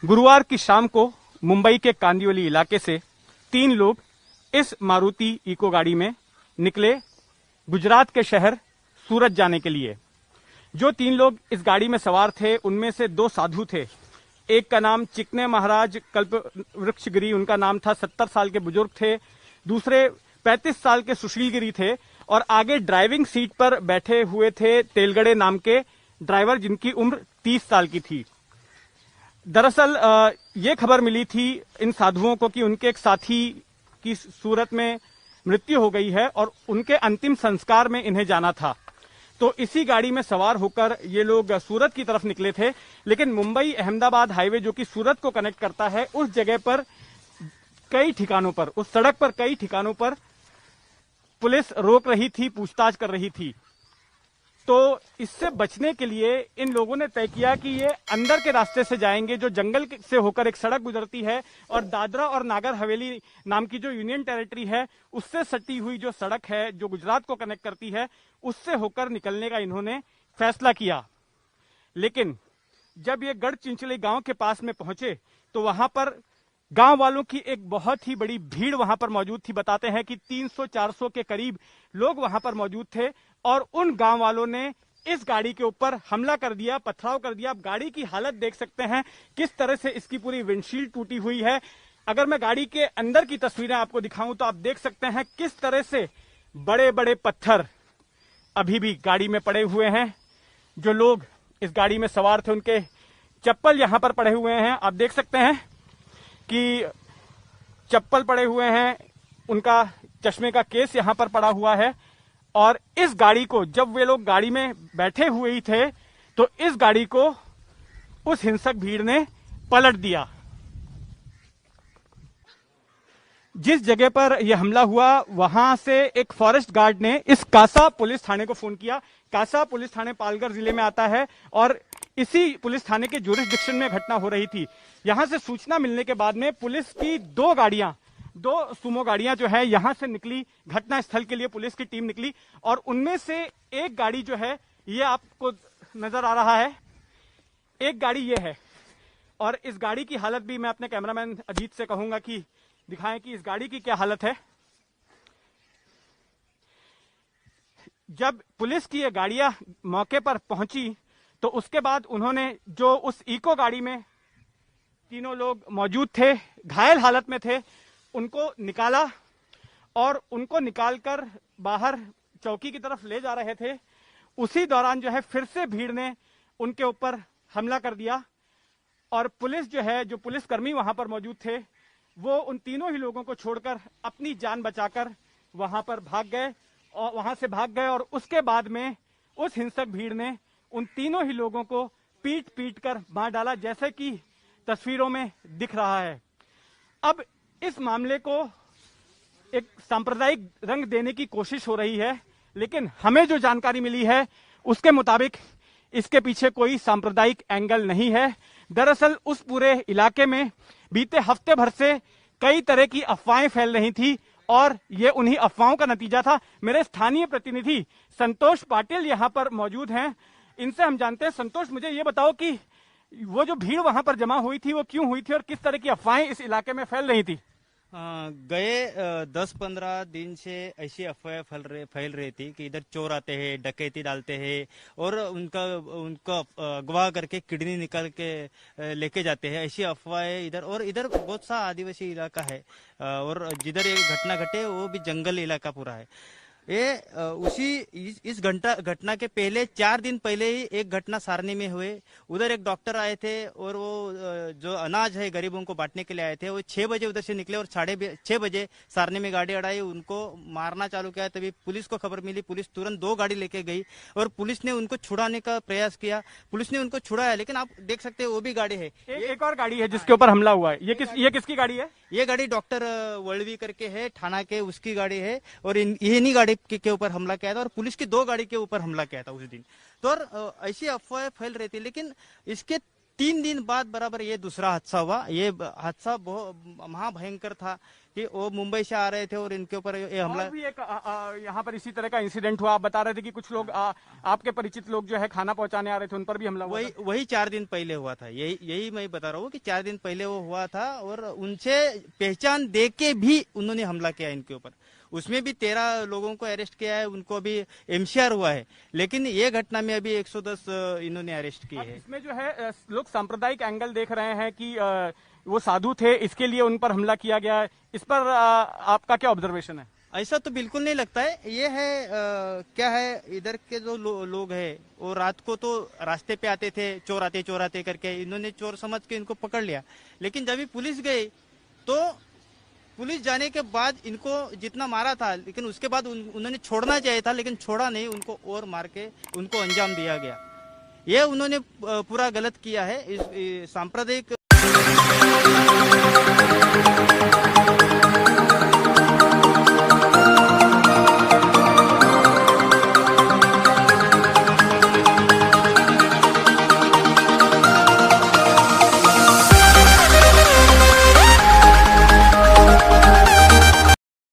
गुरुवार की शाम को मुंबई के कांदिवली इलाके से 3 लोग इस मारुति इको गाड़ी में निकले गुजरात के शहर सूरत जाने के लिए। जो 3 लोग इस गाड़ी में सवार थे उनमें से 2 साधु थे। एक का नाम चिकने महाराज कल्प वृक्ष गिरी, उनका नाम था, 70 साल के बुजुर्ग थे। दूसरे 35 साल के सुशील गिरी थे और आगे ड्राइविंग सीट पर बैठे हुए थे तेलगड़े नाम के ड्राइवर, जिनकी उम्र 30 साल की थी। दरअसल ये खबर मिली थी इन साधुओं को कि उनके एक साथी की सूरत में मृत्यु हो गई है और उनके अंतिम संस्कार में इन्हें जाना था। तो इसी गाड़ी में सवार होकर ये लोग सूरत की तरफ निकले थे, लेकिन मुंबई अहमदाबाद हाईवे जो कि सूरत को कनेक्ट करता है, उस जगह पर कई ठिकानों पर, उस सड़क पर कई ठिकानों पर पुलिस रोक रही थी, पूछताछ कर रही थी। तो इससे बचने के लिए इन लोगों ने तय किया कि ये अंदर के रास्ते से जाएंगे, जो जंगल से होकर एक सड़क गुजरती है और दादरा और नागर हवेली नाम की जो यूनियन टेरिटरी है उससे सटी हुई जो सड़क है जो गुजरात को कनेक्ट करती है, उससे होकर निकलने का इन्होंने फैसला किया। लेकिन जब ये गढ़चिंचली गांव के पास में पहुंचे तो वहां पर गांव वालों की एक बहुत ही बड़ी भीड़ वहां पर मौजूद थी। बताते हैं कि 300-400 के करीब लोग वहां पर मौजूद थे और उन गांव वालों ने इस गाड़ी के ऊपर हमला कर दिया, पथराव कर दिया। आप गाड़ी की हालत देख सकते हैं, किस तरह से इसकी पूरी विंडशील्ड टूटी हुई है। अगर मैं गाड़ी के अंदर की तस्वीरें आपको दिखाऊं तो आप देख सकते हैं किस तरह से बड़े बड़े पत्थर अभी भी गाड़ी में पड़े हुए हैं। जो लोग इस गाड़ी में सवार थे उनके चप्पल यहां पर पड़े हुए हैं, आप देख सकते हैं कि चप्पल पड़े हुए हैं, उनका चश्मे का केस यहां पर पड़ा हुआ है। और इस गाड़ी को जब वे लोग गाड़ी में बैठे हुए ही थे तो इस गाड़ी को उस हिंसक भीड़ ने पलट दिया। जिस जगह पर यह हमला हुआ वहां से एक फॉरेस्ट गार्ड ने इस कासा पुलिस थाने को फोन किया। कासा पुलिस थाने पालघर जिले में आता है और इसी पुलिस थाने के ज्यूरिसडिक्शन में घटना हो रही थी। यहां से सूचना मिलने के बाद में पुलिस की 2 सुमो गाड़ियां जो है यहां से निकली, घटना स्थल के लिए पुलिस की टीम निकली और उनमें से एक गाड़ी जो है ये आपको नजर आ रहा है, एक गाड़ी ये है। और इस गाड़ी की हालत भी मैं अपने कैमरामैन अजीत से कहूंगा कि दिखाएं कि इस गाड़ी की क्या हालत है। जब पुलिस की ये गाड़ियां मौके पर पहुंची तो उसके बाद उन्होंने जो उस इको गाड़ी में 3 लोग मौजूद थे, घायल हालत में थे, उनको निकाला और उनको निकालकर बाहर चौकी की तरफ ले जा रहे थे। उसी दौरान जो है फिर से भीड़ ने उनके ऊपर हमला कर दिया और पुलिस जो है, जो पुलिसकर्मी वहां पर मौजूद थे, वो उन 3 ही लोगों को छोड़कर अपनी जान बचाकर वहां से भाग गए और उसके बाद में उस हिंसक भीड़ ने उन 3 ही लोगों को पीट पीट कर मार डाला, जैसे कि तस्वीरों में दिख रहा है। अब इस मामले को एक सांप्रदायिक रंग देने की कोशिश हो रही है, लेकिन हमें जो जानकारी मिली है उसके मुताबिक इसके पीछे कोई सांप्रदायिक एंगल नहीं है। दरअसल उस पूरे इलाके में बीते हफ्ते भर से कई तरह की अफवाहें फैल रही थी और ये उन्हीं अफवाहों का नतीजा था। मेरे स्थानीय प्रतिनिधि संतोष पाटिल यहां पर मौजूद हैं, इनसे हम जानते हैं। संतोष, मुझे ये बताओ कि वो जो भीड़ वहां पर जमा हुई थी वो क्यों हुई थी और किस तरह की अफवाहें इस इलाके में फैल रही थी? गए 10-15 दिन से ऐसी अफवाहें फैल रही थी कि इधर चोर आते हैं, डकैती डालते हैं और उनका अगवा करके किडनी निकाल के लेके जाते हैं। ऐसी अफवाहें इधर, और इधर बहुत सा आदिवासी इलाका है और जिधर ये घटना घटे वो भी जंगल इलाका पूरा है। इस घटना के पहले 4 दिन पहले ही एक घटना सारनी में हुए। उधर एक डॉक्टर आए थे और वो जो अनाज है गरीबों को बांटने के लिए आए थे, वो 6 बजे उधर से निकले और 6:30 बजे सारनी में गाड़ी अड़ाई, उनको मारना चालू किया। तभी पुलिस को खबर मिली, पुलिस तुरंत 2 गाड़ी लेके गई और पुलिस ने उनको छुड़ाने का प्रयास किया। पुलिस ने उनको छुड़ाया, लेकिन आप देख सकते हैं वो भी गाड़ी है। एक और गाड़ी है जिसके ऊपर हमला हुआ है, ये किसकी गाड़ी है? ये गाड़ी डॉक्टर वळवी करके है, थाना के, उसकी गाड़ी है और इन्हीं गाड़ी के ऊपर हमला किया था और पुलिस की 2 गाड़ी के ऊपर हमला किया था उस दिन। तो ऐसी अफवाहें फैल रही थी, लेकिन इसके 3 दिन बाद बराबर ये दूसरा हादसा हुआ। ये हादसा बहुत महाभयंकर था कि वो मुंबई से आ रहे थे और इनके ऊपर ये हमला। और भी एक यहाँ पर इसी तरह का इंसिडेंट हुआ। आप बता रहे थे कि कुछ लोग आपके परिचित लोग जो है खाना पहुंचाने आ रहे थे, उन पर भी हमला हुआ था। वही 4 दिन पहले हुआ था। यही मैं बता रहा हूँ कि 4 दिन पहले वो हुआ था और उनसे पहचान दे के भी उन्होंने हमला किया इनके ऊपर। उसमें भी 13 लोगों को अरेस्ट किया है, उनको अभी एमसीआर हुआ है, लेकिन ये घटना में अभी 110 इन्होंने अरेस्ट किए हैं। इसमें जो है लोग सांप्रदायिक एंगल देख रहे हैं कि वो साधु थे, इसके लिए उन पर हमला किया गया है। इस पर आपका क्या ऑब्जर्वेशन है? ऐसा तो बिल्कुल नहीं लगता है। ये है क्या है, इधर के जो लोग हैं वो रात को तो रास्ते पे आते थे चोराते करके, इन्होंने चोर समझ के इनको पकड़ लिया। लेकिन जब भी पुलिस गई तो पुलिस जाने के बाद इनको जितना मारा था, लेकिन उसके बाद उन्होंने छोड़ना चाहिए था, लेकिन छोड़ा नहीं, उनको और मार के उनको अंजाम दिया गया। ये उन्होंने पूरा गलत किया है। इस सांप्रदायिक